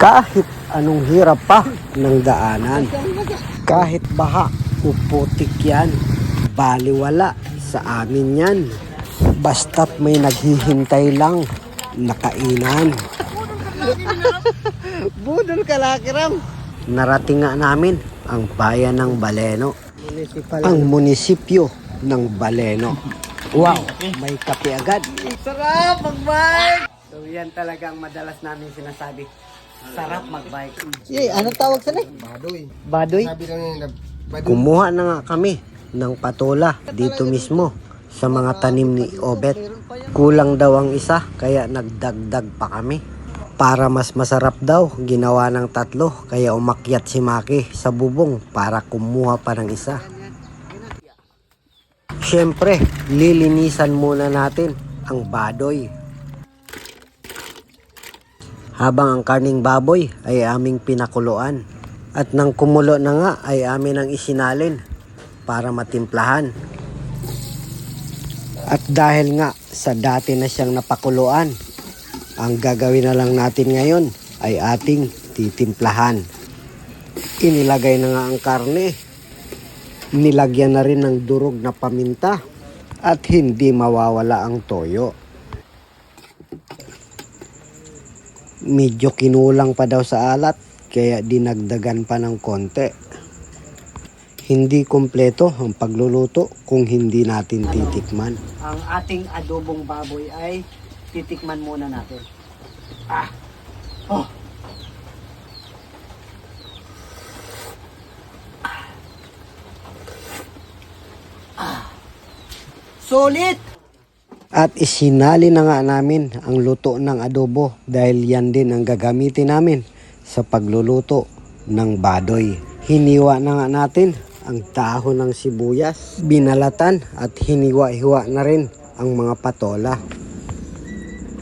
Kahit anong hirap pa ng daanan, kahit baha o putik yan, baliwala sa amin yan. Basta't may naghihintay lang na kainan. Budol ka laki ram. Narating nga namin ang bayan ng Baleno, ang munisipyo ng Baleno. Wow, may kape agad. Sarap magbike. So yan talagang madalas namin sinasabi. Sarap magbike. Anong tawag sa Badoy. Badoy? Sabi lang nila, Kumuha na nga kami ng patola dito mismo sa mga tanim ni Obet. Kulang daw ang isa kaya nagdagdag pa kami. Para mas masarap daw, ginawa ng 3 kaya umakyat si Maki sa bubong para kumuha pa ng isa. Siyempre, lilinisan muna natin ang badoy. Habang ang karning baboy ay aming pinakuluan. At nang kumulo na nga ay amin ang isinalin para matimplahan. At dahil nga sa dati na siyang napakuluan, ang gagawin na lang natin ngayon ay ating titimplahan. Inilagay na nga ang karne. Nilagyan na rin ng durog na paminta at hindi mawawala ang toyo. Medyo kinulang pa daw sa alat kaya dinagdagan pa ng konti. Hindi kumpleto ang pagluluto kung hindi natin titikman. Ang ating adobong baboy ay titikman muna natin. Oh. Sulit! At isinali na nga namin ang luto ng adobo dahil yan din ang gagamitin namin sa pagluluto ng badoy. Hiniwa na nga natin ang dahon ng sibuyas, binalatan at hiniwa-hiwa na rin ang mga patola.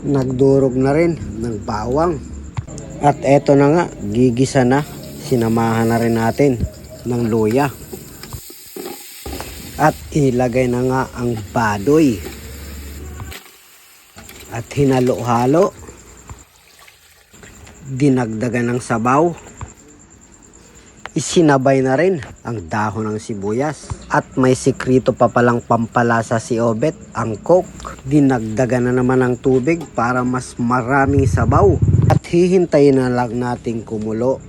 Nagdurog na rin ng bawang. At eto na nga, gigisa na. Sinamahan na rin natin ng luya. At ilagay na nga ang badoy. At hinalo-halo. Dinagdagan ng sabaw. Isinabay na rin ang dahon ng sibuyas. At may sikrito pa palang pampalasa si Obet, ang coke. Dinagdagan na naman ng tubig para mas maraming sabaw. At hihintayin na lang nating kumulo.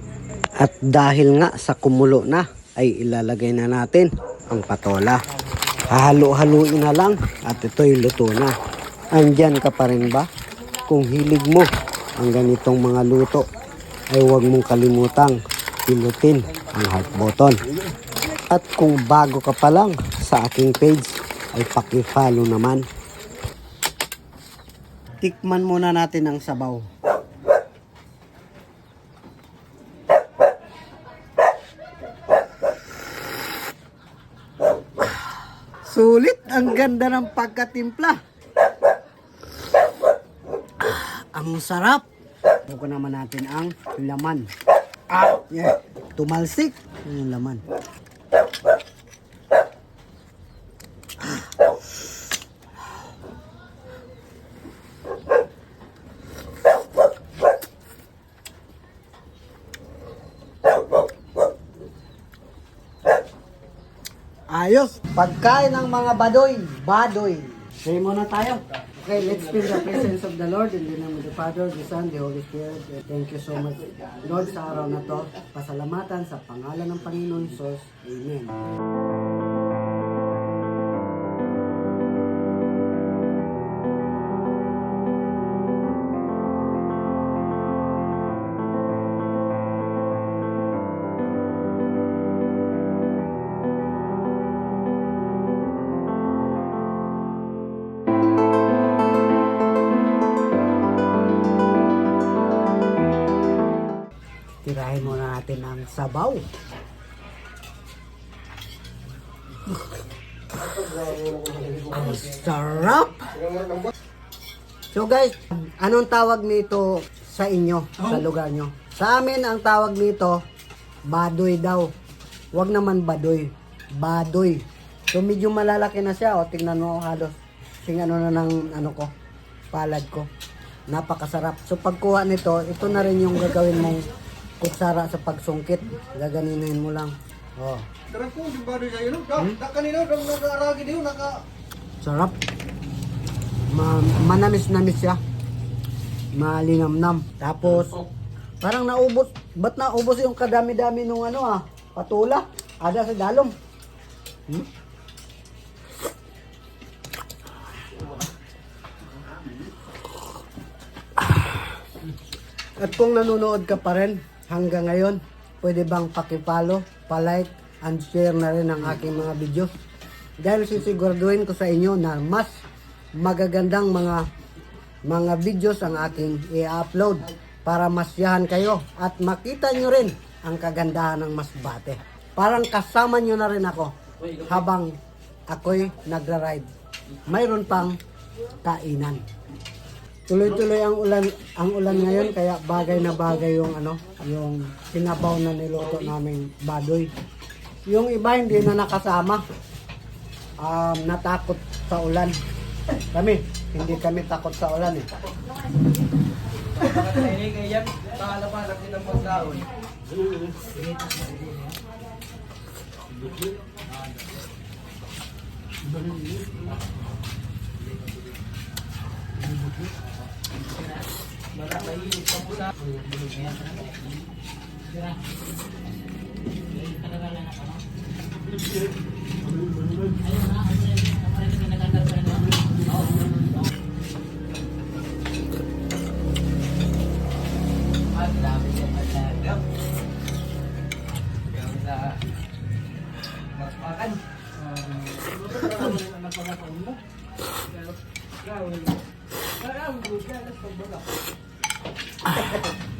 At dahil nga sa kumulo na, ay ilalagay na natin ang patola. Halo-haluin na lang at ito'y luto na. Andyan ka pa rin ba? Kung hilig mo ang ganitong mga luto, ay huwag mong kalimutang pinutin ang heart button. At kung bago ka pa lang sa aking page, ay paki-follow naman. Tikman muna natin ang sabaw. Sulit! Ang ganda ng pagkatimpla. Ang sarap. Buko naman natin ang laman. Yeah. Tumalsik. Yung laman. Ayos. Pagkain ng mga badoy. Badoy. Pray muna tayo. Okay, let's feel the presence of the Lord in the name of the Father, the Son, the Holy Spirit. Thank you so much, Lord, sa araw na to. Pasalamatan sa pangalan ng Panginoon Jesus. Amen. Tirahin muna natin ang sabaw. Ang sarap! So guys, anong tawag nito sa inyo, sa lugar nyo? Sa amin, ang tawag nito, badoy daw. Huwag naman badoy. Badoy. So medyo malalaki na siya. O, tingnan mo halos. Sing ano na ng ano ko, palad ko. Napakasarap. So pagkuha nito, ito na rin yung gagawin mong kutsara sa pagsungkit. Gaganinin mo lang. Oh. Darang ko, di ba rin sa'yo, no? Kanina, nag-aragi din, Sarap. Manamis-namis siya. Malinamnam. Tapos, parang naubos. Ba't naubos yung kadami-dami nung patula? Ada sa dalom. At kung nanonood ka pa rin hanggang ngayon, pwede bang pakipalo, palike, and share na rin ang aking mga videos. Dahil sisiguraduhin ko sa inyo na mas magagandang mga videos ang aking i-upload para masyahan kayo at makita nyo rin ang kagandahan ng Masbate. Parang kasama nyo na rin ako habang ako'y nagra-ride. Mayroon pang kainan. Tuloy-tuloy ang ulan ngayon kaya bagay na bagay yung yung sinabaw na niluto naming badoy. Yung iba hindi na nakasama. Natakot sa ulan. Kami, hindi kami takot sa ulan eh.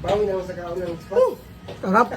Bawin ako sa kaunang spot. Sarap.